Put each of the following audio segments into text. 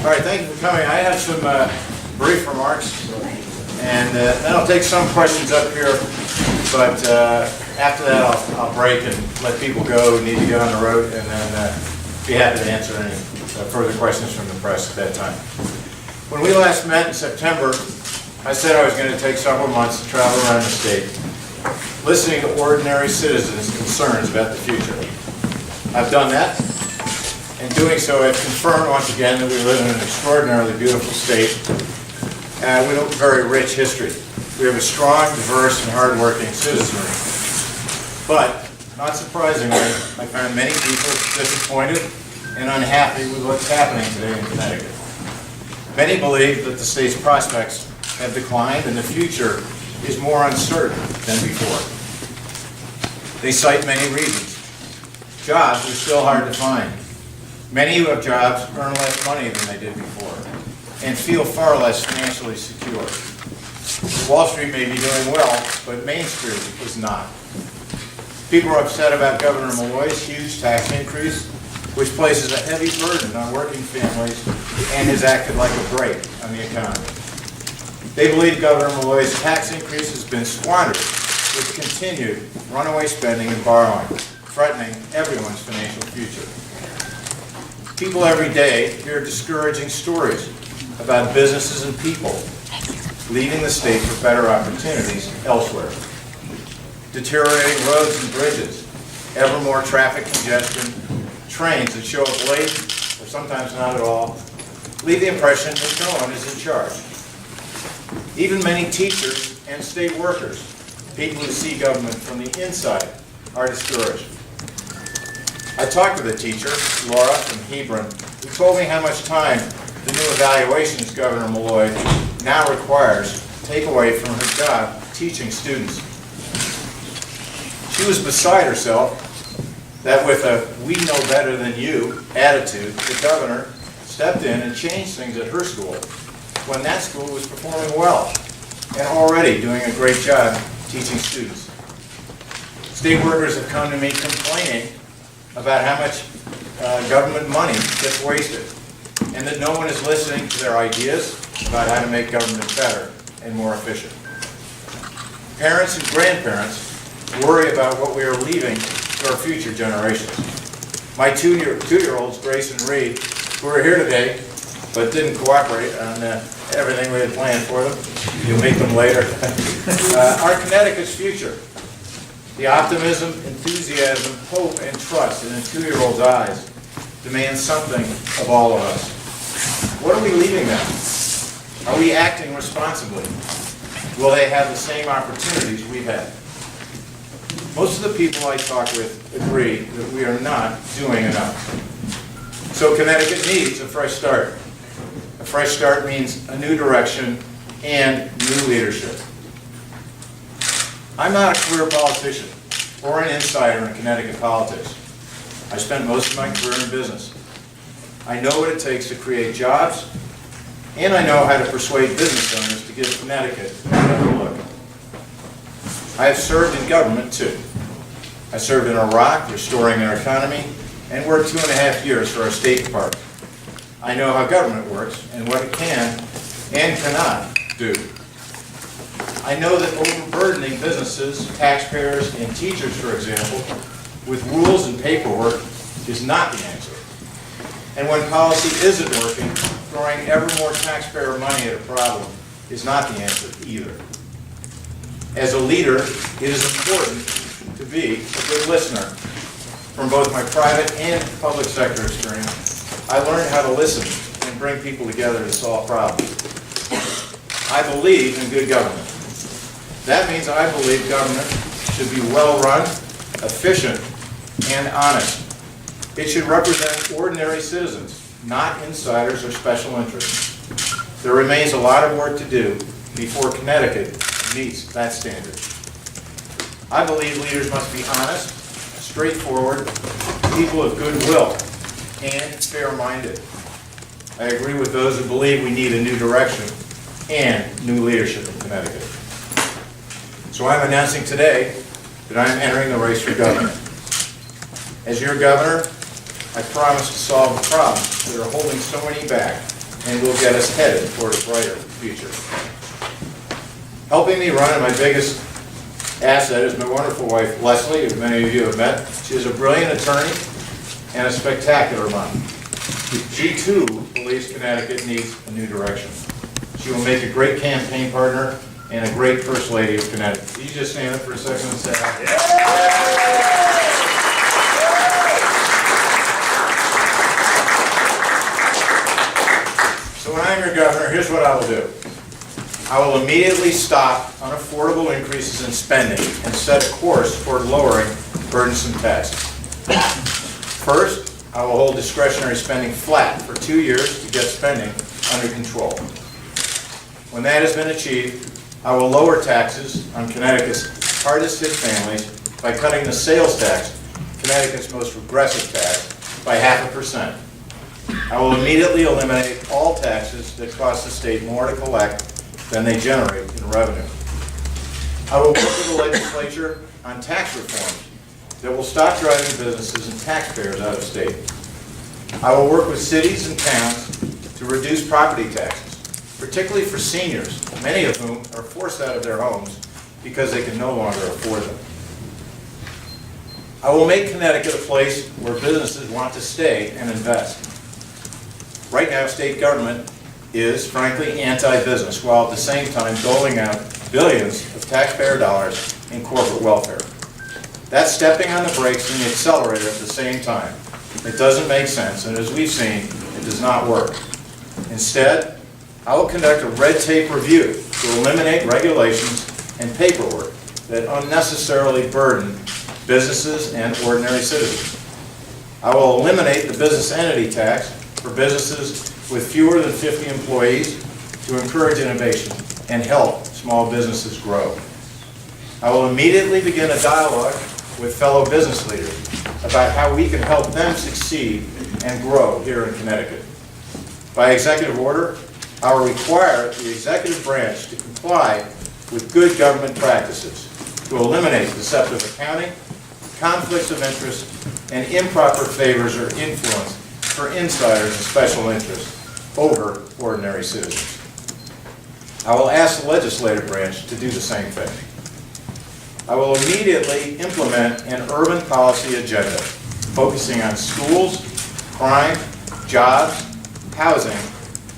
All right, thank you for coming. I have some brief remarks, and then I'll take some questions up here, but after that I'll break and let people go who need to get on the road, and then be happy to answer any further questions from the press at that time. When we last met in September, I said I was going to take several months to travel around the state, listening to ordinary citizens' concerns about the future. I've done that. In doing so, I've confirmed once again that we live in an extraordinarily beautiful state with a very rich history. We have a strong, diverse, and hardworking citizenry. But, not surprisingly, I found many people disappointed and unhappy with what's happening today in Connecticut. Many believe that the state's prospects have declined and the future is more uncertain than before. They cite many reasons. Jobs are still hard to find. Many who have jobs earn less money than they did before and feel far less financially secure. Wall Street may be doing well, but Main Street is not. People are upset about Governor Malloy's huge tax increase, which places a heavy burden on working families and has acted like a brake on the economy. They believe Governor Malloy's tax increase has been squandered with continued runaway spending and borrowing, threatening everyone's financial future. People every day hear discouraging stories about businesses and people leaving the state for better opportunities elsewhere. Deteriorating roads and bridges, ever more traffic congestion, trains that show up late or sometimes not at all, leave the impression that no one is in charge. Even many teachers and state workers, people who see government from the inside, are discouraged. I talked with a teacher, Laura from Hebron, who told me how much time the new evaluations Governor Malloy now requires take away from her job teaching students. She was beside herself that with a "we know better than you" attitude, the governor stepped in and changed things at her school when that school was performing well and already doing a great job teaching students. State workers have come to me complaining about how much government money gets wasted and that no one is listening to their ideas about how to make government better and more efficient. Parents and grandparents worry about what we are leaving to our future generations. My two-year-olds, Grace and Reed, who are here today but didn't cooperate on everything we had planned for them, you'll meet them later, are Connecticut's future. The optimism, enthusiasm, hope, and trust in a two-year-old's eyes demands something of all of us. What are we leaving them? Are we acting responsibly? Will they have the same opportunities we've had? Most of the people I talk with agree that we are not doing enough. So Connecticut needs a fresh start. A fresh start means a new direction and new leadership. I'm not a career politician or an insider in Connecticut politics. I spent most of my career in business. I know what it takes to create jobs, and I know how to persuade business owners to give Connecticut another look. I have served in government too. I served in Iraq, restoring our economy, and worked 2.5 years for our State Department. I know how government works and what it can and cannot do. I know that overburdening businesses, taxpayers, and teachers, for example, with rules and paperwork is not the answer. And when policy isn't working, throwing ever more taxpayer money at a problem is not the answer either. As a leader, it is important to be a good listener. From both my private and public sector experience, I learned how to listen and bring people together to solve problems. I believe in good government. That means I believe government should be well-run, efficient, and honest. It should represent ordinary citizens, not insiders or special interests. There remains a lot of work to do before Connecticut meets that standard. I believe leaders must be honest, straightforward, people of goodwill, and fair-minded. I agree with those who believe we need a new direction and new leadership in Connecticut. So I'm announcing today that I'm entering the race for governor. As your governor, I promise to solve the problems that are holding so many back and will get us headed toward a brighter future. Helping me run, and my biggest asset, is my wonderful wife, Leslie, who many of you have met. She is a brilliant attorney and a spectacular mom. She, too, believes Connecticut needs a new direction. She will make a great campaign partner and a great First Lady of Connecticut. Can you just stand up for a second and say hi? So when I'm your governor, here's what I will do. I will immediately stop unaffordable increases in spending and set a course toward lowering burdensome taxes. First, I will hold discretionary spending flat for 2 years to get spending under control. When that has been achieved, I will lower taxes on Connecticut's hardest hit families by cutting the sales tax, Connecticut's most regressive tax, by 0.5%. I will immediately eliminate all taxes that cost the state more to collect than they generate in revenue. I will work with the legislature on tax reforms that will stop driving businesses and taxpayers out of state. I will work with cities and towns to reduce property taxes, particularly for seniors, many of whom are forced out of their homes because they can no longer afford them. I will make Connecticut a place where businesses want to stay and invest. Right now, state government is, frankly, anti-business, while at the same time doling out billions of taxpayer dollars in corporate welfare. That's stepping on the brakes and the accelerator at the same time. It doesn't make sense, and as we've seen, it does not work. Instead, I will conduct a red tape review to eliminate regulations and paperwork that unnecessarily burden businesses and ordinary citizens. I will eliminate the business entity tax for businesses with fewer than 50 employees to encourage innovation and help small businesses grow. I will immediately begin a dialogue with fellow business leaders about how we can help them succeed and grow here in Connecticut. By executive order, I will require the executive branch to comply with good government practices to eliminate deceptive accounting, conflicts of interest, and improper favors or influence for insiders and special interests over ordinary citizens. I will ask the legislative branch to do the same thing. I will immediately implement an urban policy agenda focusing on schools, crime, jobs, housing,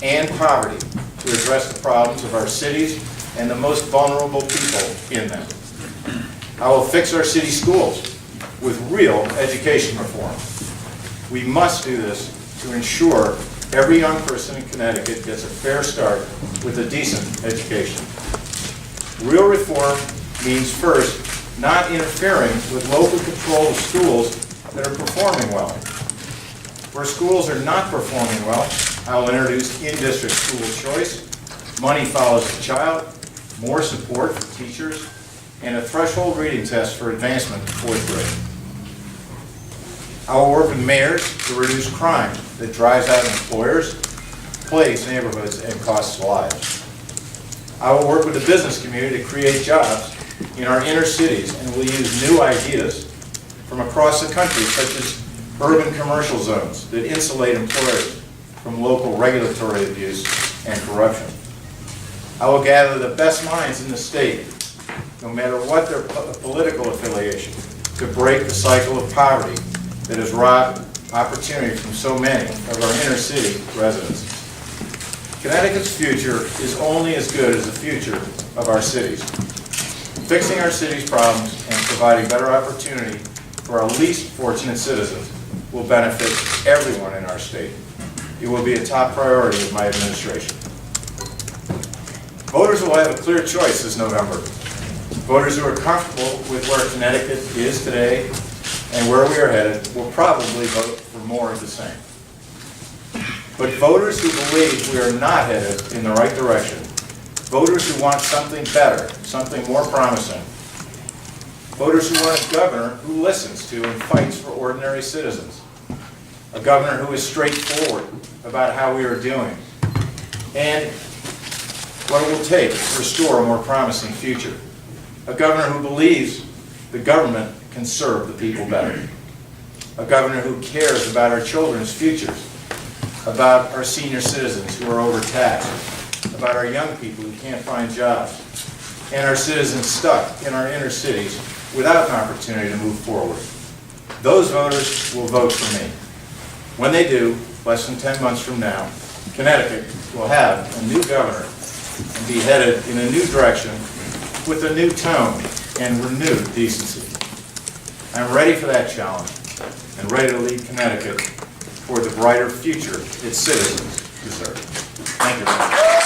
and poverty to address the problems of our cities and the most vulnerable people in them. I will fix our city schools with real education reform. We must do this to ensure every young person in Connecticut gets a fair start with a decent education. Real reform means first, not interfering with local control of schools that are performing well. Where schools are not performing well, I will introduce in-district school choice, money follows the child, more support for teachers, and a threshold reading test for advancement to 4th grade. I will work with mayors to reduce crime that drives out employers, plagues neighborhoods, and costs lives. I will work with the business community to create jobs in our inner cities, and will use new ideas from across the country, such as urban commercial zones that insulate employers from local regulatory abuse and corruption. I will gather the best minds in the state, no matter what their political affiliation, to break the cycle of poverty that has robbed opportunity from so many of our inner city residents. Connecticut's future is only as good as the future of our cities. Fixing our city's problems and providing better opportunity for our least fortunate citizens will benefit everyone in our state. It will be a top priority of my administration. Voters will have a clear choice this November. Voters who are comfortable with where Connecticut is today and where we are headed will probably vote for more of the same. But voters who believe we are not headed in the right direction, voters who want something better, something more promising, voters who want a governor who listens to and fights for ordinary citizens, a governor who is straightforward about how we are doing, and what it will take to restore a more promising future, a governor who believes the government can serve the people better, a governor who cares about our children's futures, about our senior citizens who are overtaxed, about our young people who can't find jobs, and our citizens stuck in our inner cities without an opportunity to move forward. Those voters will vote for me. When they do, less than 10 months from now, Connecticut will have a new governor and be headed in a new direction with a new tone and renewed decency. I'm ready for that challenge and ready to lead Connecticut toward the brighter future its citizens deserve. Thank you.